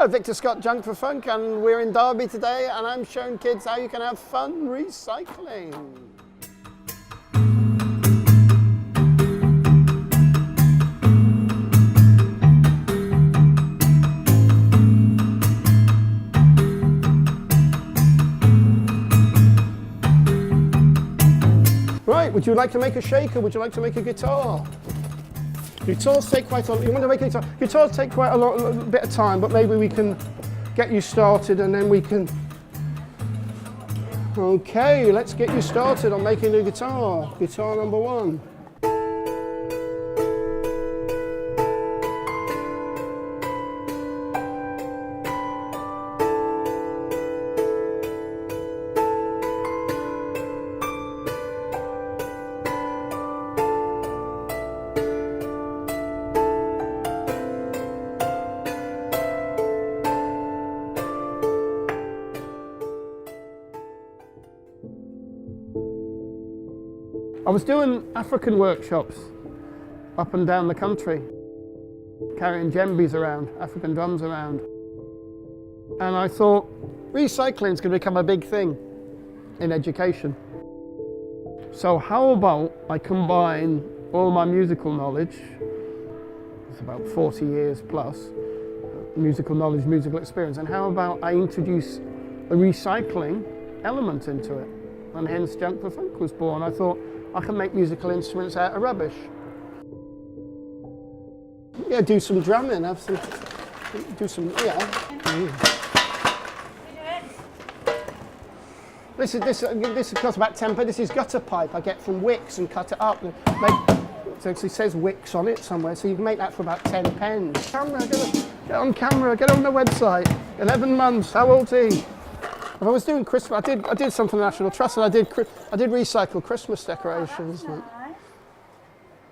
Hello, Victor Scott, Junk4funk, and we're in Derby today, and I'm showing kids how you can have fun recycling. Right, would you like to make a shaker? Would you like to make a guitar? Guitars take quite a lot. You want to make a guitar? Guitars take quite a bit of time, but maybe we can get you started and then we can. Okay, let's get you started on making a guitar. Guitar number one. I was doing African workshops up and down the country, carrying djembes around, African drums around. And I thought, recycling is going to become a big thing in education. So how about I combine all my musical knowledge, it's about 40 years plus, musical knowledge, musical experience, and how about I introduce a recycling element into it? And hence Junk4funk was born. I thought, I can make musical instruments out of rubbish. Yeah, do some drumming, This costs about 10p. This is gutter pipe I get from Wicks and cut it up. So it says Wicks on it somewhere, so you can make that for about 10 pence. Get on camera, get on the website. 11 months, how old's he? If I was doing Christmas, I did some for the National Trust, and I did recycle Christmas decorations. Oh, nice.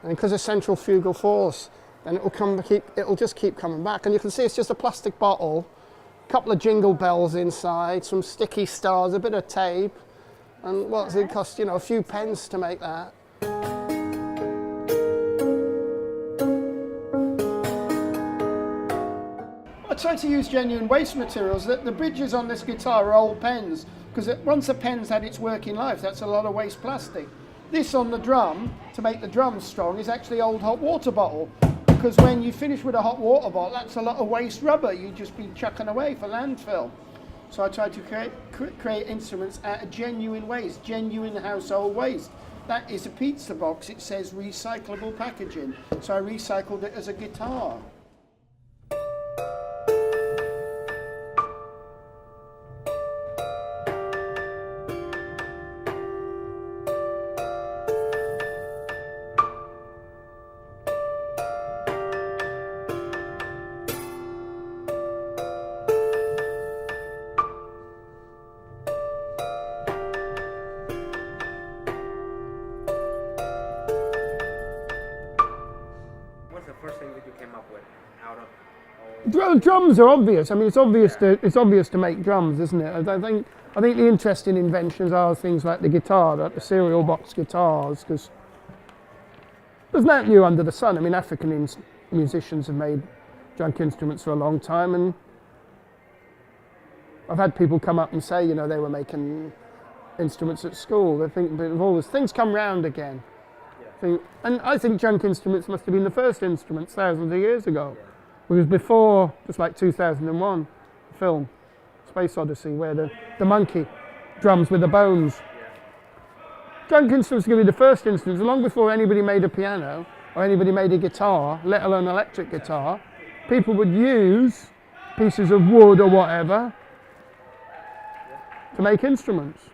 And because of centrifugal force, then it'll just keep coming back. And you can see it's just a plastic bottle, a couple of jingle bells inside, some sticky stars, a bit of tape, and what does it cost? You know, a few pence to make that. I try to use genuine waste materials. The bridges on this guitar are old pens, because once a pen's had its working life, that's a lot of waste plastic. This on the drum, to make the drums strong, is actually old hot water bottle, because when you finish with a hot water bottle, that's a lot of waste rubber you'd just be chucking away for landfill. So I try to create instruments out of genuine waste, genuine household waste. That is a pizza box, it says recyclable packaging, so I recycled it as a guitar. First thing that you came up with out of Drums are obvious. I mean, it's obvious to make drums, isn't it? I think the interesting inventions are things like the guitar, like the cereal box guitars, because there's nothing new under the sun. I mean, African musicians have made junk instruments for a long time, and I've had people come up and say, you know, they were making instruments at school. They think, but all these things come round again. And I think junk instruments must have been the first instruments thousands of years ago. It was before, just like 2001, the film, Space Odyssey, where the monkey drums with the bones. Junk instruments are going to be the first instruments, long before anybody made a piano or anybody made a guitar, let alone an electric guitar. People would use pieces of wood or whatever to make instruments.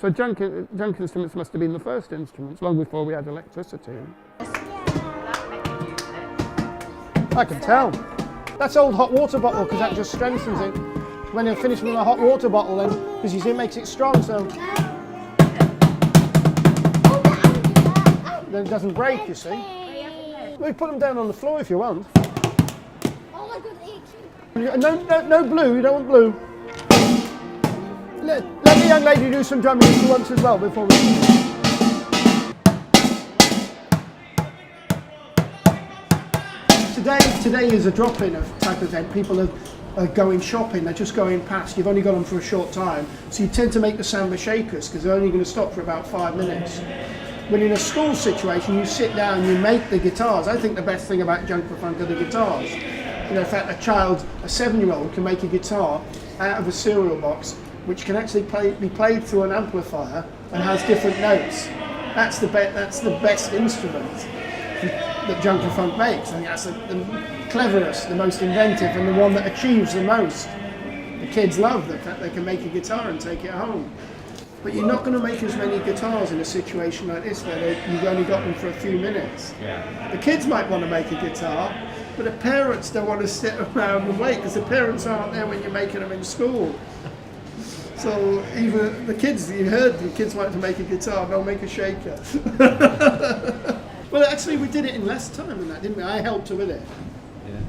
So junk instruments must have been the first instruments, long before we had electricity. I can tell. That's old hot water bottle, because that just strengthens it. When you're finished with a hot water bottle, then, because you see it makes it strong, so then it doesn't break, you see. We put them down on the floor if you want. No blue, you don't want blue. Let the young lady do some drumming if she wants as well before we... Today is a drop-in type event. People have going shopping, they're just going past, you've only got them for a short time, so you tend to make the samba shakers because they're only going to stop for about 5 minutes. When in a school situation, you sit down, you make the guitars. I think the best thing about Junk4funk are the guitars. You know, in fact, a 7-year-old can make a guitar out of a cereal box, which can actually be played through an amplifier and has different notes. That's the best instrument that Junk4funk makes. I think that's the cleverest, the most inventive, and the one that achieves the most. The kids love the fact they can make a guitar and take it home. But you're not going to make as many guitars in a situation like this where you've only got them for a few minutes. Yeah. The kids might want to make a guitar, but the parents don't want to sit around and wait because the parents aren't there when you're making them in school. So even the kids, you heard the kids wanted to make a guitar, they'll make a shaker. Well, actually, we did it in less time than that, didn't we? I helped her with it. Yeah.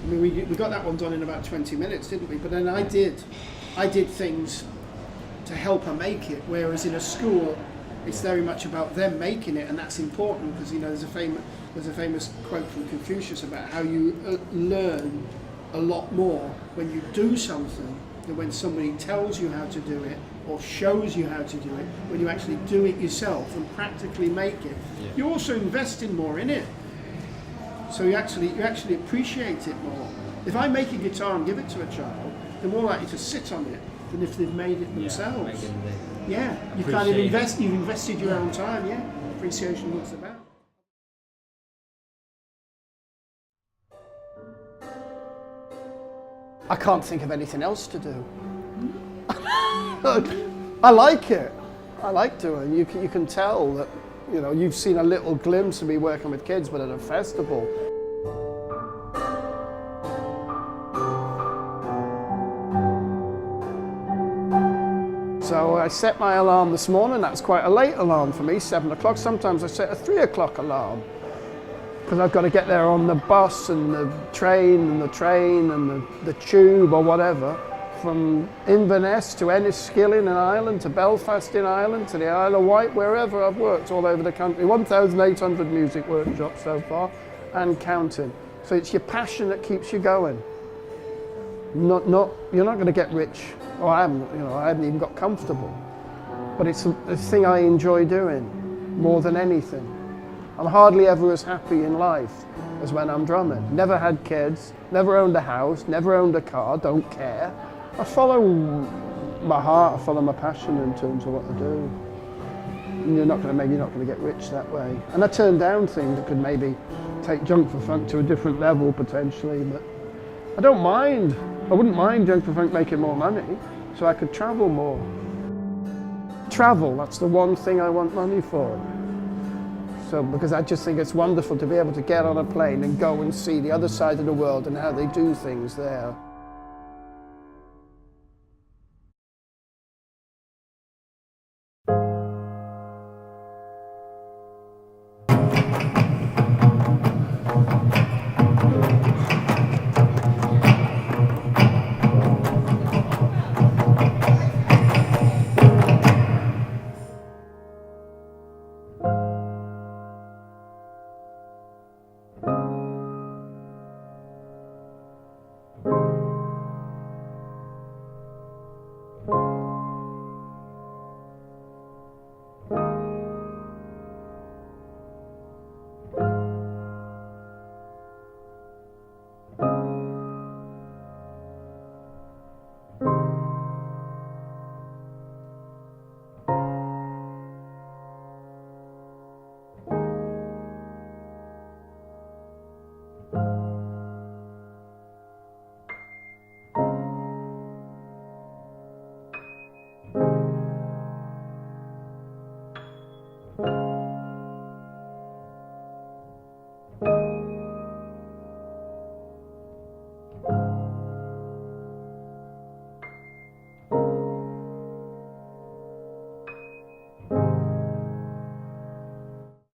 I mean, we got that one done in about 20 minutes, didn't we? But then I did things to help her make it, whereas in a school, it's very much about them making it, and that's important because, you know, there's a famous quote from Confucius about how you learn a lot more when you do something than when somebody tells you how to do it or shows you how to do it. When you actually do it yourself and practically make it, you're also investing more in it. So you actually appreciate it more. If I make a guitar and give it to a child, they're more likely to sit on it than if they've made it themselves. Yeah, you kind of you've invested your own time. Yeah, appreciation what's about. I can't think of anything else to do. I like it. I like doing. You can tell that, you know, you've seen a little glimpse of me working with kids, but at a festival. So I set my alarm this morning. That's quite a late alarm for me, 7 o'clock. Sometimes I set a 3 o'clock alarm because I've got to get there on the bus and the train and the tube or whatever, from Inverness to Enniskillen in Ireland to Belfast in Ireland to the Isle of Wight, wherever I've worked all over the country. 1,800 music workshops so far and counting. So it's your passion that keeps you going. You're not going to get rich. Or I hadn't even got comfortable. But it's a thing I enjoy doing more than anything. I'm hardly ever as happy in life as when I'm drumming. Never had kids, never owned a house, never owned a car, don't care. I follow my heart, I follow my passion in terms of what I do. And maybe you're not going to get rich that way. And I turn down things that could maybe take Junk4funk to a different level potentially, but I don't mind. I wouldn't mind Junk4funk making more money, so I could travel more. Travel, that's the one thing I want money for. So, because I just think it's wonderful to be able to get on a plane and go and see the other side of the world and how they do things there.